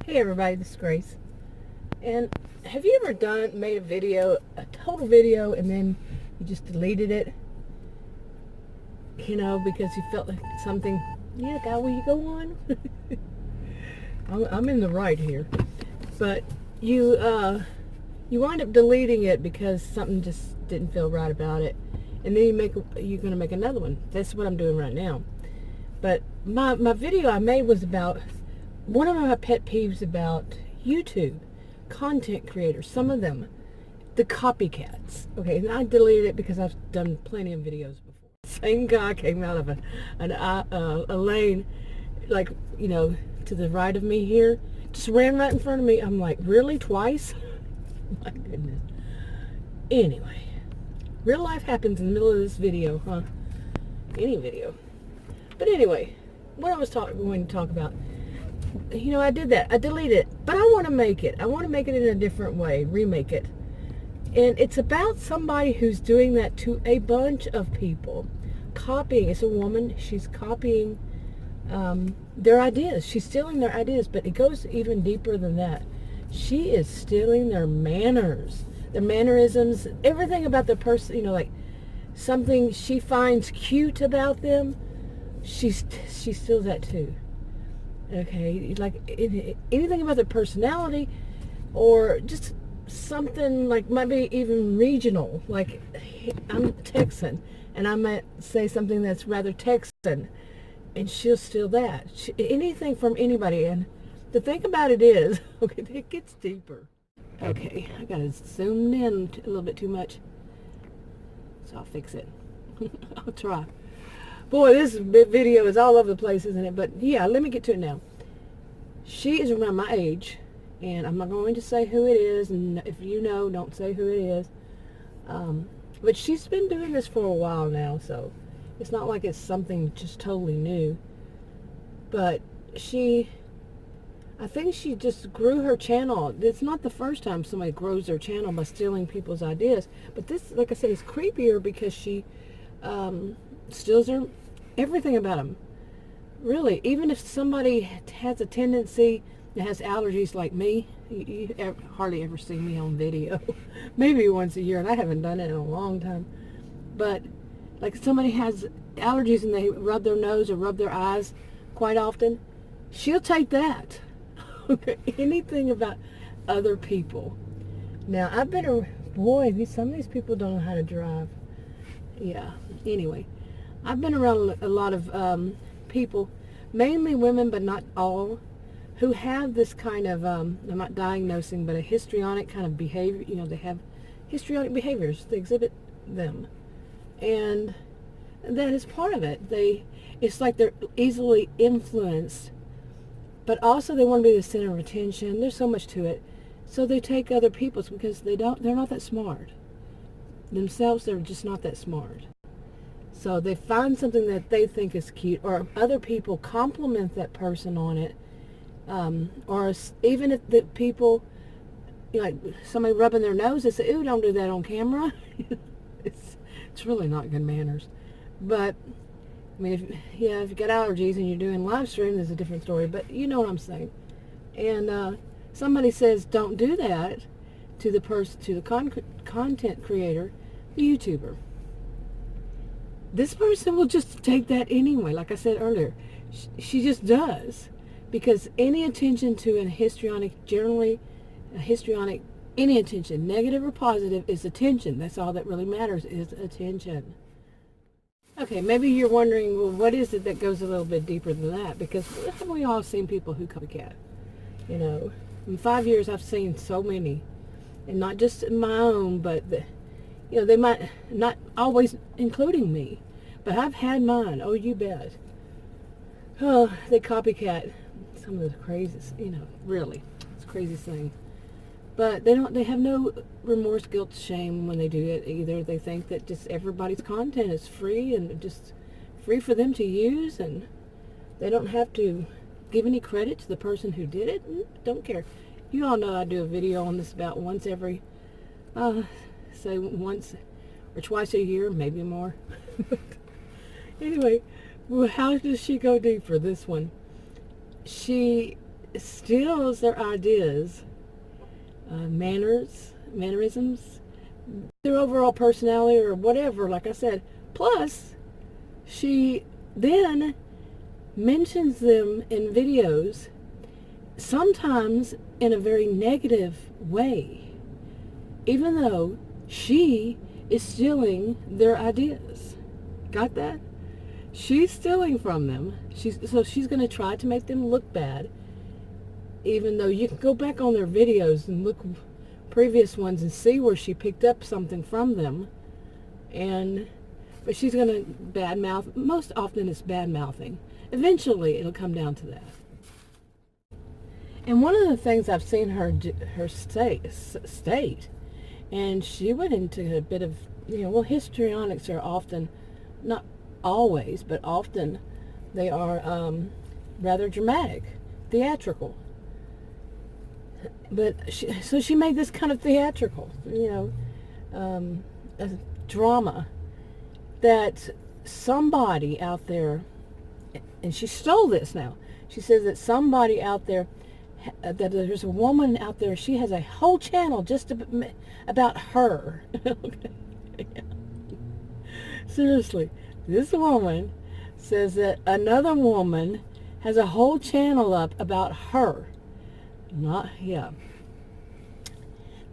Hey everybody, this is Grace. And have you ever made a video, a total video, and then you just deleted it? Because you felt like something, yeah, God, will you go on? I'm in the right here. But you wind up deleting it because something just didn't feel right about it. And then you're going to make another one. That's what I'm doing right now. But my video I made was about one of my pet peeves about YouTube content creators, some of them, the copycats. Okay, and I deleted it because I've done plenty of videos before. Same guy came out of a lane, like, to the right of me here, just ran right in front of me. I'm like, really, twice? My goodness. Anyway, real life happens in the middle of this video, huh? Any video. But anyway, what I was going to talk about, I did that. I deleted it, but I want to make it. I want to make it in a different way, remake it. And it's about somebody who's doing that to a bunch of people. Copying. It's a woman. She's copying their ideas. She's stealing their ideas, but it goes even deeper than that. She is stealing their manners, their mannerisms, everything about the person, like something she finds cute about them. She steals that too. Okay, like anything about their personality, or just something like maybe even regional. Like, I'm Texan, and I might say something that's rather Texan, and she'll steal that. Anything from anybody. And the thing about it is, okay, it gets deeper. Okay, I gotta zoom in a little bit too much, so I'll fix it. I'll try. Boy, this video is all over the place, isn't it? But yeah, let me get to it now. She is around my age, and I'm not going to say who it is, and if you know, don't say who it is. But she's been doing this for a while now, so it's not like it's something just totally new. But I think she just grew her channel. It's not the first time somebody grows their channel by stealing people's ideas. But this, like I said, is creepier because she steals everything about them. Really, even if somebody has a tendency that has allergies like me, you hardly ever see me on video. Maybe once a year, and I haven't done it in a long time. But like, somebody has allergies and they rub their nose or rub their eyes quite often, she'll take that. Anything about other people. Now, I've been some of these people don't know how to drive. Yeah, anyway, I've been around a lot of people, mainly women, but not all, who have this kind of, I'm not diagnosing, but a histrionic kind of behavior. They have histrionic behaviors. They exhibit them. And that is part of it. It's like they're easily influenced, but also they want to be the center of attention. There's so much to it. So they take other people's because they're not that smart. Themselves, they're just not that smart. So they find something that they think is cute, or other people compliment that person on it, or even if the people, like somebody rubbing their nose, they say, "Ooh, don't do that on camera." It's really not good manners. But I mean, if you got allergies and you're doing live stream, there's a different story. But you know what I'm saying. And somebody says, "Don't do that," to the person, to the content creator, the YouTuber. This person will just take that anyway. Like I said earlier, she just does, because any attention to any attention, negative or positive, is attention. That's all that really matters, is attention. Okay, maybe you're wondering, well, what is it that goes a little bit deeper than that? Because haven't we all seen people who copycat? In 5 years, I've seen so many, and not just my own, but they might not always including me, but I've had mine. Oh, you bet. Oh, they copycat some of the craziest, really, it's the craziest thing. But they have no remorse, guilt, shame when they do it either. They think that just everybody's content is free and just free for them to use, and they don't have to give any credit to the person who did it. Don't care. You all know I do a video on this about once every, say once or twice a year, maybe more. Anyway, how does she go deeper? This one, she steals their ideas, mannerisms, their overall personality or whatever, like I said. Plus, she then mentions them in videos, sometimes in a very negative way, even though she is stealing their ideas. Got that? She's stealing from them. So she's going to try to make them look bad, even though you can go back on their videos and look previous ones and see where she picked up something from them. But she's going to badmouth. Most often it's bad mouthing. Eventually it'll come down to that. And one of the things I've seen her state, and she went into a bit of, histrionics are often, not always, but often they are rather dramatic, theatrical. But she made this kind of theatrical, a drama that somebody out there, and she stole this now. She says that somebody out there, that there's a woman out there, she has a whole channel just about her. Okay. Yeah. Seriously, this woman says that another woman has a whole channel up about her. The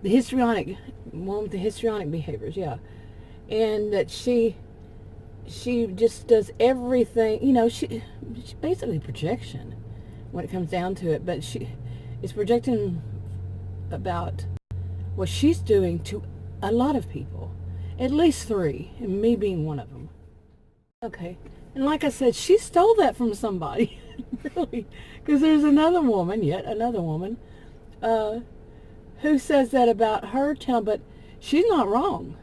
histrionic one with the histrionic behaviors, yeah. And that she just does everything, she's basically projection when it comes down to it, but she is projecting about what she's doing to a lot of people, at least 3, and me being one of them. Okay, and like I said, she stole that from somebody, really, because there's yet another woman, who says that about her channel, but she's not wrong.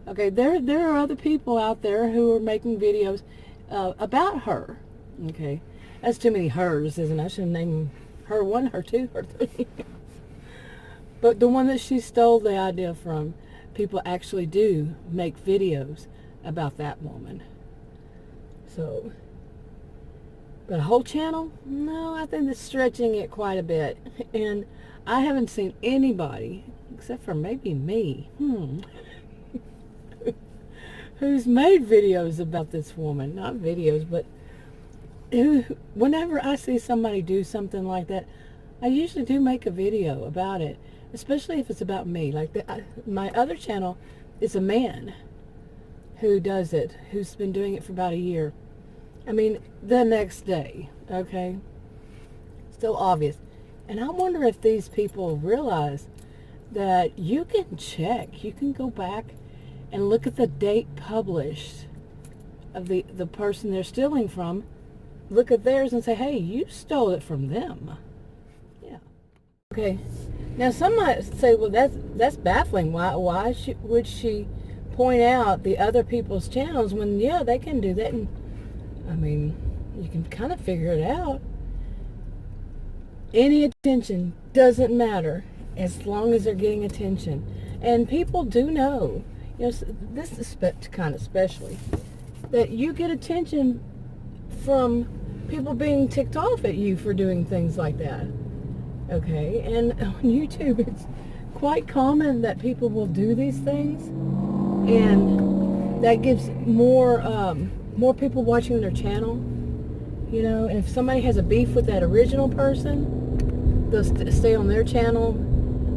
Okay, there are other people out there who are making videos about her. Okay, that's too many hers, isn't it? I should name her 1, her 2, her 3. But the one that she stole the idea from, people actually do make videos about that woman. So, but a whole channel? No, I think that's stretching it quite a bit. And I haven't seen anybody, except for maybe me, who's made videos about this woman. Not videos, but whenever I see somebody do something like that, I usually do make a video about it, especially if it's about me. Like my other channel is a man who does it, who's been doing it for about a year. I mean, the next day, okay? Still obvious. And I wonder if these people realize that you can go back and look at the date published of the person they're stealing from, look at theirs and say, hey, you stole it from them. Yeah. Okay. Now, some might say, well, that's baffling. Why would she point out the other people's channels when, yeah, they can do that? And, I mean, you can kind of figure it out. Any attention doesn't matter as long as they're getting attention. And people do know, this is kind of especially, that you get attention from people being ticked off at you for doing things like that. Okay, and on YouTube it's quite common that people will do these things, and that gives more people watching their channel, and if somebody has a beef with that original person, they'll stay on their channel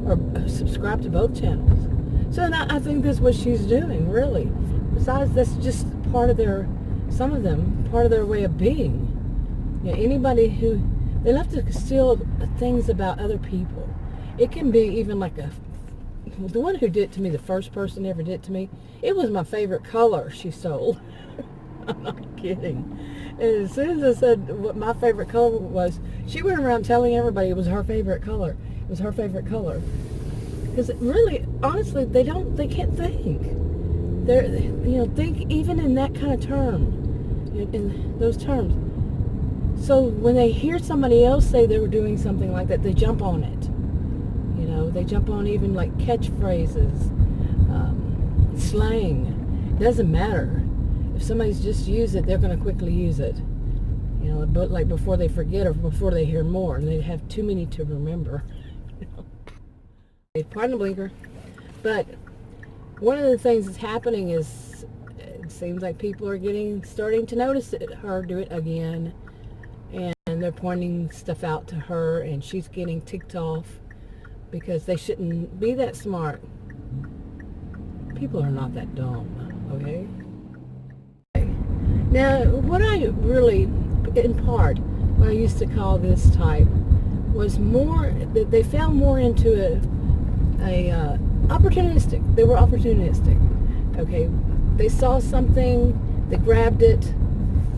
or subscribe to both channels. So I think that's what she's doing, really. Besides, that's just part of some of them, part of their way of being. Anybody who, they love to steal things about other people. It can be even like the one who did it to me, the first person ever did it to me, it was my favorite color she stole. I'm not kidding. And as soon as I said what my favorite color was, she went around telling everybody it was her favorite color. It was her favorite color. Because really, honestly, they can't think. Think even in that kind of term, in those terms. So when they hear somebody else say they were doing something like that, they jump on it. They jump on even like catchphrases, slang. It doesn't matter. If somebody's just used it, they're going to quickly use it. You know, but like before they forget or before they hear more, and they have too many to remember. Pardon the blinker. But one of the things that's happening is it seems like people are starting to notice her do it again, and they're pointing stuff out to her, and she's getting ticked off because they shouldn't be that smart. People are not that dumb, okay? Now, what I really, in part, what I used to call this type was more, they fell more into a opportunistic. They were opportunistic, okay? They saw something, they grabbed it,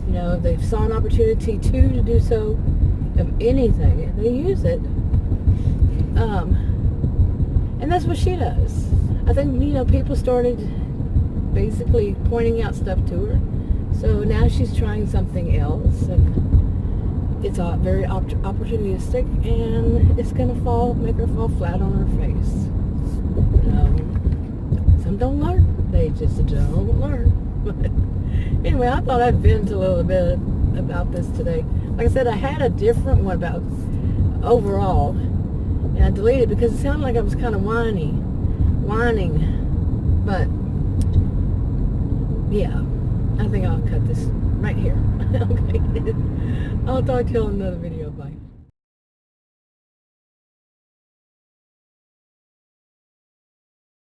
you know, they saw an opportunity to do so, of anything, they use it. And that's what she does. I think, you know, people started basically pointing out stuff to her. So now she's trying something else, and it's very opportunistic, and it's going to make her fall flat on her face. Some don't learn. They just don't learn. But anyway, I thought I'd vent a little bit about this today. Like I said, I had a different one about overall, and I deleted it because it sounded like I was kind of whining. But yeah, I think I'll cut this right here. Okay. I'll talk to you on another video.